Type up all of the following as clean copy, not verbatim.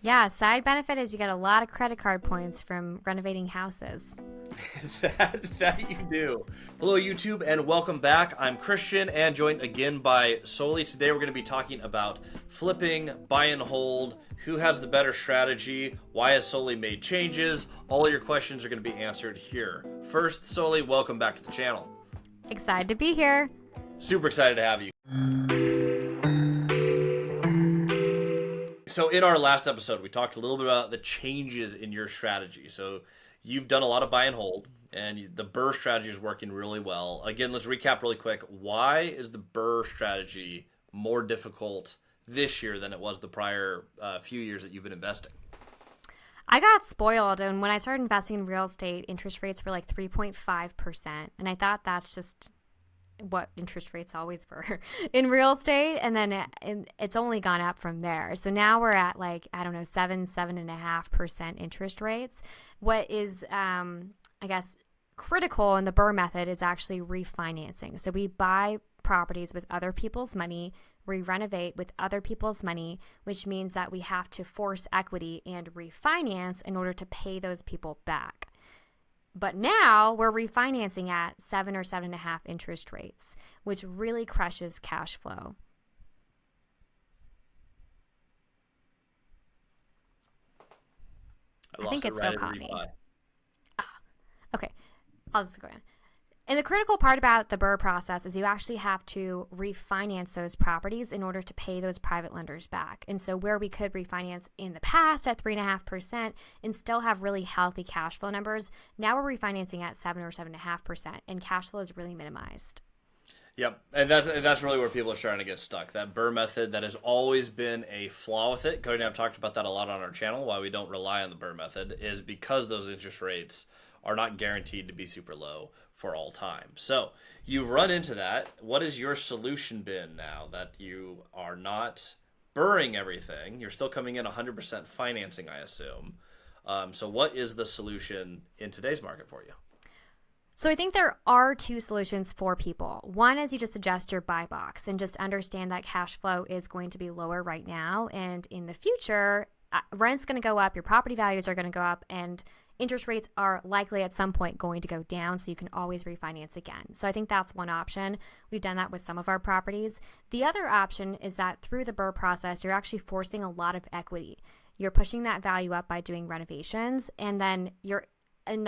Yeah, side benefit is you get a lot of credit card points from renovating houses. That you do. Hello, YouTube, and welcome back. I'm Christian, and joined again by Soli. Today, we're going to be talking about flipping, buy and hold, who has the better strategy, why has Soli made changes. All of your questions are going to be answered here. First, Soli, welcome back to the channel. Excited to be here. Super excited to have you. So, in our last episode, we talked a little bit about the changes in your strategy. So, you've done a lot of buy and hold, and the Burr strategy is working really well. Again, let's recap really quick. Why is the Burr strategy more difficult this year than it was the prior few years that you've been investing? I got spoiled, and when I started investing in real estate, interest rates were like 3.5%, and I thought that's just what interest rates always were in real estate, and then it's only gone up from there. So now we're at like, I don't know, 7.5% interest rates. What is I guess critical in the Burr method is actually refinancing. So we buy properties with other people's money, we renovate with other people's money, which means that we have to force equity and refinance in order to pay those people back. But now we're refinancing at 7 or 7.5 interest rates, which really crushes cash flow. I think it still caught me. Okay, I'll just go in. And the critical part about the Burr process is you actually have to refinance those properties in order to pay those private lenders back. And so where we could refinance in the past at 3.5% and still have really healthy cash flow numbers, now we're refinancing at 7 or 7.5%, and cash flow is really minimized. Yep, and that's really where people are starting to get stuck. That Burr method that has always been a flaw with it. Cody and I have talked about that a lot on our channel. Why we don't rely on the Burr method is because those interest rates are not guaranteed to be super low for all time. So you've run into that. What has your solution been now that you are not burring everything? You're still coming in 100% financing, I assume. So what is the solution in today's market for you? So I think there are two solutions for people. One is you just adjust your buy box and just understand that cash flow is going to be lower right now. And in the future, rent's going to go up, your property values are going to go up, and interest rates are likely at some point going to go down, so you can always refinance again. So I think that's one option. We've done that with some of our properties. The other option is that through the Burr process, you're actually forcing a lot of equity. You're pushing that value up by doing renovations, and then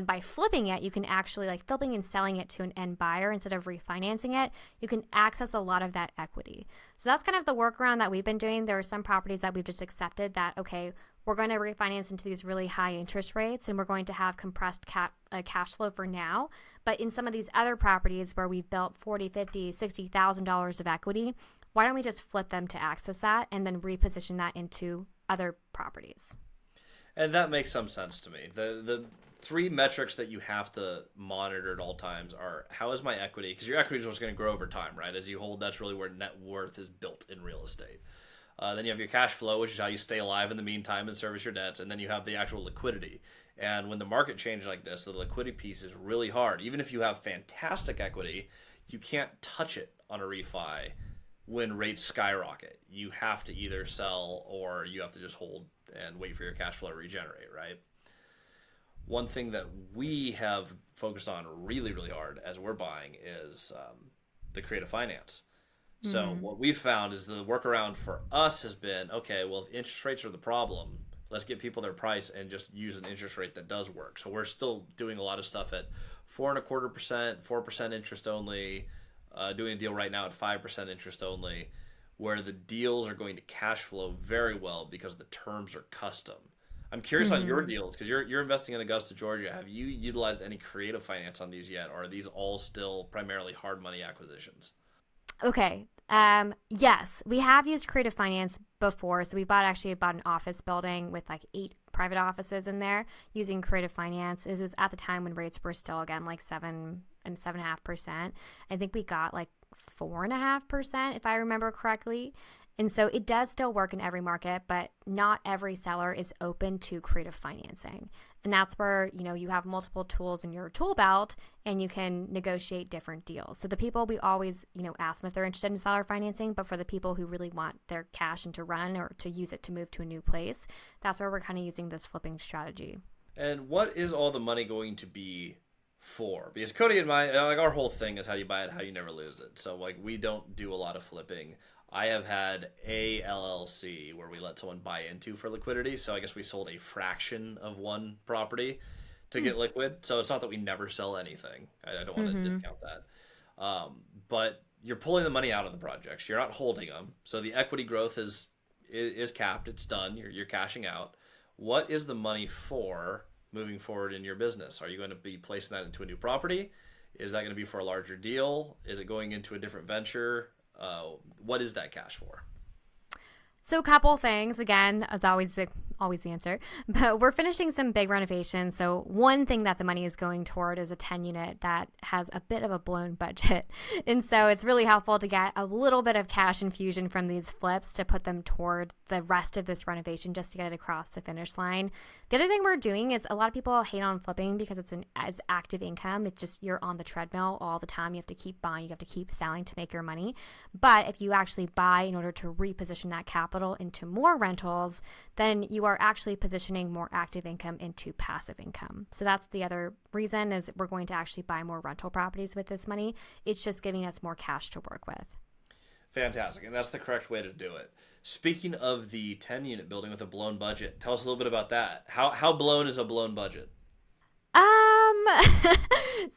by flipping it, you can actually, like flipping and selling it to an end buyer instead of refinancing it, you can access a lot of that equity. So that's kind of the workaround that we've been doing. There are some properties that we've just accepted that, okay, we're going to refinance into these really high interest rates and we're going to have compressed cash flow for now. But in some of these other properties where we've built $40,000, $50,000, $60,000 of equity, why don't we just flip them to access that and then reposition that into other properties? And that makes some sense to me. The three metrics that you have to monitor at all times are, how is my equity? Because your equity is what's going to grow over time, right? As you hold, that's really where net worth is built in real estate. Then you have your cash flow, which is how you stay alive in the meantime and service your debts. And then you have the actual liquidity. And when the market changes like this, the liquidity piece is really hard. Even if you have fantastic equity, you can't touch it on a refi when rates skyrocket. You have to either sell or you have to just hold and wait for your cash flow to regenerate, right? One thing that we have focused on really, really hard as we're buying is the creative finance. So what we've found is the workaround for us has been, okay, well, if interest rates are the problem, let's get people their price and just use an interest rate that does work. So we're still doing a lot of stuff at 4.25%, 4% interest only, doing a deal right now at 5% interest only, where the deals are going to cash flow very well because the terms are custom. I'm curious on your deals because you're investing in Augusta, Georgia. Have you utilized any creative finance on these yet, or are these all still primarily hard money acquisitions? Okay. Yes, we have used creative finance before. So we bought an office building with like 8 private offices in there using creative finance. It was at the time when rates were still, again, like 7 and 7.5%. I think we got like 4.5%, if I remember correctly. And so it does still work in every market, but not every seller is open to creative financing. And that's where, you have multiple tools in your tool belt and you can negotiate different deals. So the people we always, ask them if they're interested in seller financing, but for the people who really want their cash and to run or to use it to move to a new place, that's where we're kind of using this flipping strategy. And what is all the money going to be for? Because Cody and our whole thing is how you buy it, how you never lose it. So we don't do a lot of flipping. I have had a LLC where we let someone buy into for liquidity. So I guess we sold a fraction of one property to get liquid. So it's not that we never sell anything. I don't want to discount that. But you're pulling the money out of the projects. You're not holding them. So the equity growth is capped. It's done. You're cashing out. What is the money for moving forward in your business? Are you going to be placing that into a new property? Is that going to be for a larger deal? Is it going into a different venture? What is that cash for? So a couple things, again, as always the answer, but we're finishing some big renovations. So one thing that the money is going toward is a 10 unit that has a bit of a blown budget. And so it's really helpful to get a little bit of cash infusion from these flips to put them toward the rest of this renovation just to get it across the finish line. The other thing we're doing is a lot of people hate on flipping because it's active income. It's just you're on the treadmill all the time. You have to keep buying, you have to keep selling to make your money. But if you actually buy in order to reposition that capital into more rentals, then you are actually positioning more active income into passive income. So that's the other reason is we're going to actually buy more rental properties with this money. It's just giving us more cash to work with. Fantastic. And that's the correct way to do it. Speaking of the 10 unit building with a blown budget, tell us a little bit about that. How blown is a blown budget?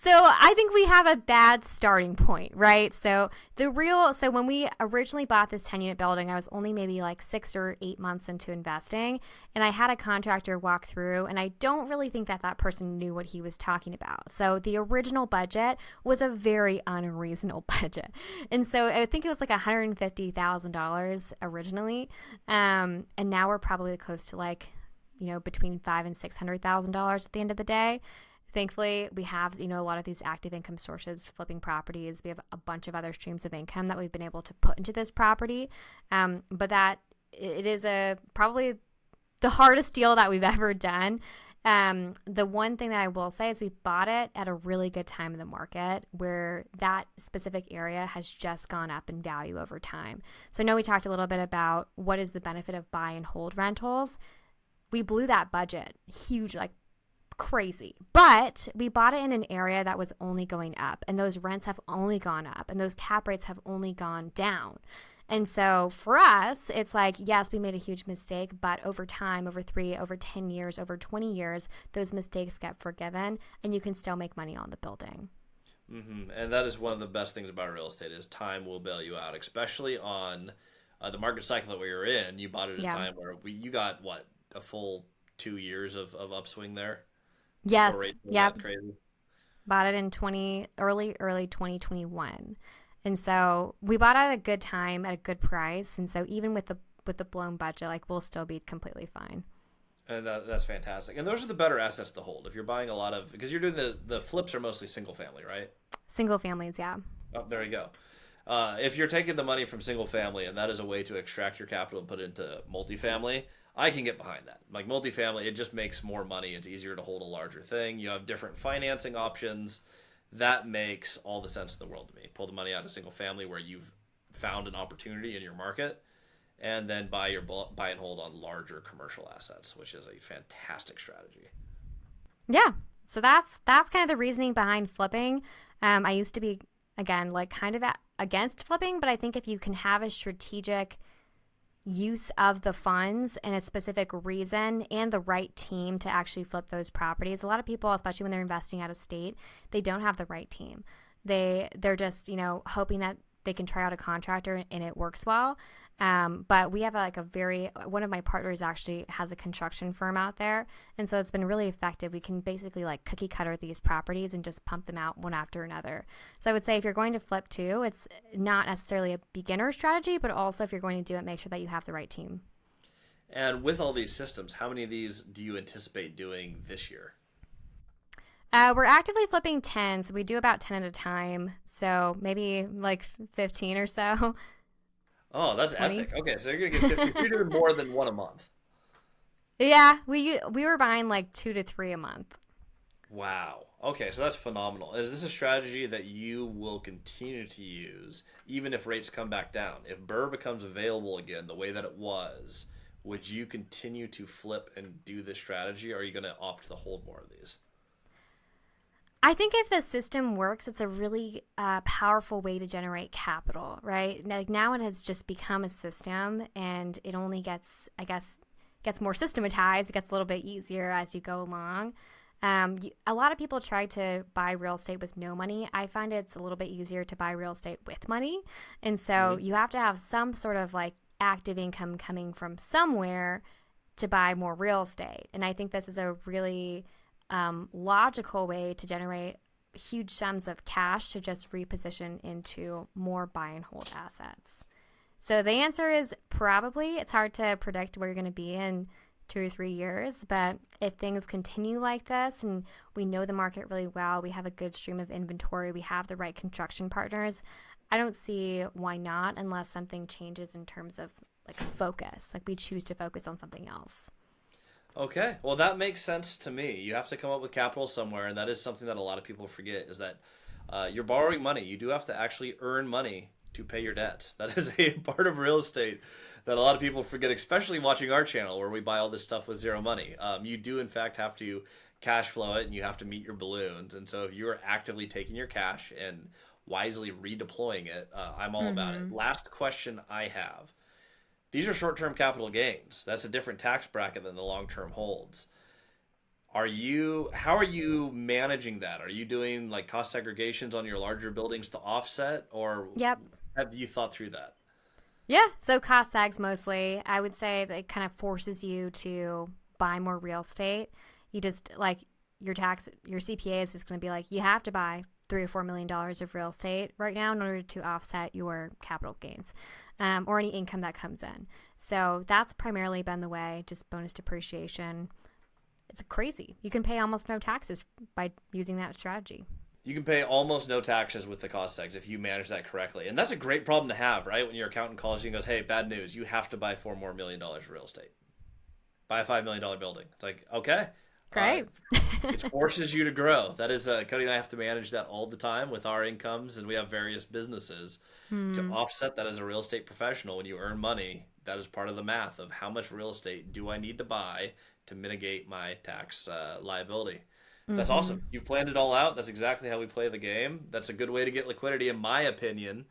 So I think we have a bad starting point, right? So when we originally bought this 10 unit building, I was only maybe like 6 or 8 months into investing, and I had a contractor walk through, and I don't really think that person knew what he was talking about. So the original budget was a very unreasonable budget. And so I think it was like $150,000 originally. And now we're probably close to between $500,000 and $600,000 at the end of the day. Thankfully, we have, a lot of these active income sources, flipping properties. We have a bunch of other streams of income that we've been able to put into this property. But that it is probably the hardest deal that we've ever done. The one thing that I will say is we bought it at a really good time in the market where that specific area has just gone up in value over time. So I know we talked a little bit about what is the benefit of buy and hold rentals. We blew that budget huge, crazy. But we bought it in an area that was only going up, and those rents have only gone up, and those cap rates have only gone down. And so for us, it's yes, we made a huge mistake, but over time, over 10 years, over 20 years, those mistakes get forgiven, and you can still make money on the building. Mm-hmm. And that is one of the best things about real estate is time will bail you out, especially on the market cycle that we were in. You bought it at a time where you got, a full 2 years of upswing there? Yes. Yep. Bought it in early 2021. And so we bought it at a good time at a good price. And so even with the blown budget, we'll still be completely fine. And that's fantastic. And those are the better assets to hold. If you're buying a lot of, because you're doing the flips are mostly single family, right? Single families, yeah. Oh, there you go. If you're taking the money from single family and that is a way to extract your capital and put it into multifamily, I can get behind that. Multifamily, it just makes more money. It's easier to hold a larger thing. You have different financing options. That makes all the sense in the world to me. Pull the money out of single family where you've found an opportunity in your market, and then buy and hold on larger commercial assets, which is a fantastic strategy. Yeah. So that's kind of the reasoning behind flipping. I used to be, again, kind of against flipping, but I think if you can have a strategic use of the funds and a specific reason and the right team to actually flip those properties. A lot of people, especially when they're investing out of state, they don't have the right team. They're just, hoping that they can try out a contractor and it works well. But we have one of my partners actually has a construction firm out there. And so it's been really effective. We can basically cookie cutter these properties and just pump them out one after another. So I would say if you're going to flip too, it's not necessarily a beginner strategy, but also if you're going to do it, make sure that you have the right team. And with all these systems, how many of these do you anticipate doing this year? We're actively flipping 10, so we do about 10 at a time. So maybe 15 or so. Oh, that's 20. epic. Okay, so you're gonna get 50. You're doing more than one a month. Yeah, we were buying like 2 to 3 a month. Wow. Okay, so that's phenomenal. Is this a strategy that you will continue to use even if rates come back down? If Burr becomes available again the way that it was, would you continue to flip and do this strategy, or are you going to opt to hold more of these? I think if the system works, it's a really powerful way to generate capital, right? Like now it has just become a system, and it only gets, I guess, gets more systematized. It gets a little bit easier as you go along. A lot of people try to buy real estate with no money. I find it's a little bit easier to buy real estate with money. And so you have to have some sort of like active income coming from somewhere to buy more real estate. And I think this is a really logical way to generate huge sums of cash to just reposition into more buy and hold assets. So the answer is probably. It's hard to predict where you're going to be in 2 or 3 years, but if things continue like this and we know the market really well, we have a good stream of inventory, we have the right construction partners, I don't see why not, unless something changes in terms of like focus, like we choose to focus on something else. Okay, well that makes sense to me. You have to come up with capital somewhere, and that is something that a lot of people forget, is that you're borrowing money. You do have to actually earn money to pay your debts. That is a part of real estate that a lot of people forget, especially watching our channel where we buy all this stuff with zero money. You do, in fact, have to cash flow it, and you have to meet your balloons. And so if you are actively taking your cash and wisely redeploying it, I'm all about it. Last question I have. These are short-term capital gains. That's a different tax bracket than the long-term holds. How are you managing that? Are you doing like cost segregations on your larger buildings to offset, or Yep. have you thought through that? Yeah, so cost sags mostly. I would say that it kind of forces you to buy more real estate. You just like your CPA is just going to be like, you have to buy $3 or $4 million of real estate right now in order to offset your capital gains or any income that comes in. So that's primarily been the way, just bonus depreciation. It's crazy. You can pay almost no taxes by using that strategy. You can pay almost no taxes with the cost segs if you manage that correctly. And that's a great problem to have, right? When your accountant calls you and goes, hey, bad news, you have to buy $4 more million of real estate. Buy a $5 million building. It's like, okay. Great. It forces you to grow. That is, Cody and I have to manage that all the time with our incomes, and we have various businesses to offset that as a real estate professional. When you earn money, that is part of the math of how much real estate do I need to buy to mitigate my tax liability. That's awesome. You've planned it all out. That's exactly how we play the game. That's a good way to get liquidity, in my opinion.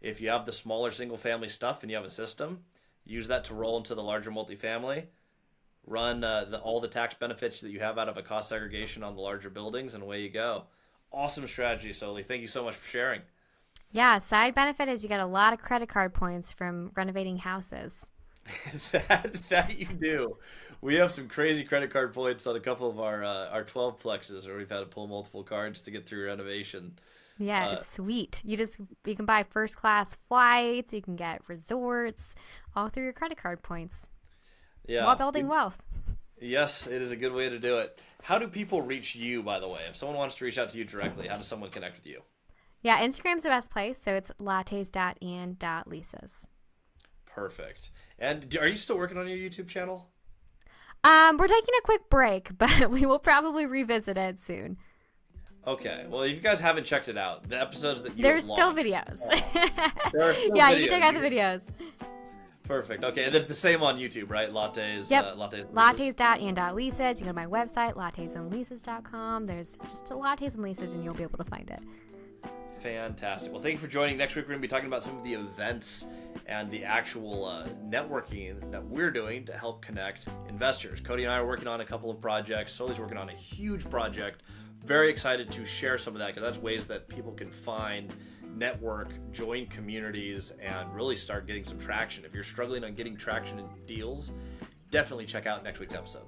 If you have the smaller single-family stuff and you have a system, use that to roll into the larger multifamily. Run all the tax benefits that you have out of a cost segregation on the larger buildings, and away you go. Awesome strategy, Soli. Thank you so much for sharing. Yeah, side benefit is you get a lot of credit card points from renovating houses. that you do. We have some crazy credit card points on a couple of our 12 plexes where we've had to pull multiple cards to get through renovation. Yeah, it's sweet. You can buy first class flights, you can get resorts, all through your credit card points. Yeah. While building wealth. Yes, it is a good way to do it. How do people reach you, by the way? If someone wants to reach out to you directly, how does someone connect with you? Yeah, Instagram's the best place, so it's lattes.and.leases. Perfect. And are you still working on your YouTube channel? We're taking a quick break, but we will probably revisit it soon. Okay. Well, if you guys haven't checked it out, the episodes that you There's have still launched- videos. There are still Yeah, videos. you can check out the videos. Perfect. Okay, and it's the same on YouTube, right? Lattes. Yep. Lattes. Lattes.and.leases. You go to my website, lattesandleases.com. There's just a Lattes and Leases, and you'll be able to find it. Fantastic. Well, thank you for joining. Next week, we're going to be talking about some of the events and the actual networking that we're doing to help connect investors. Cody and I are working on a couple of projects. Soli's working on a huge project. Very excited to share some of that, because that's ways that people can find, network, join communities, and really start getting some traction. If you're struggling on getting traction in deals, definitely check out next week's episode.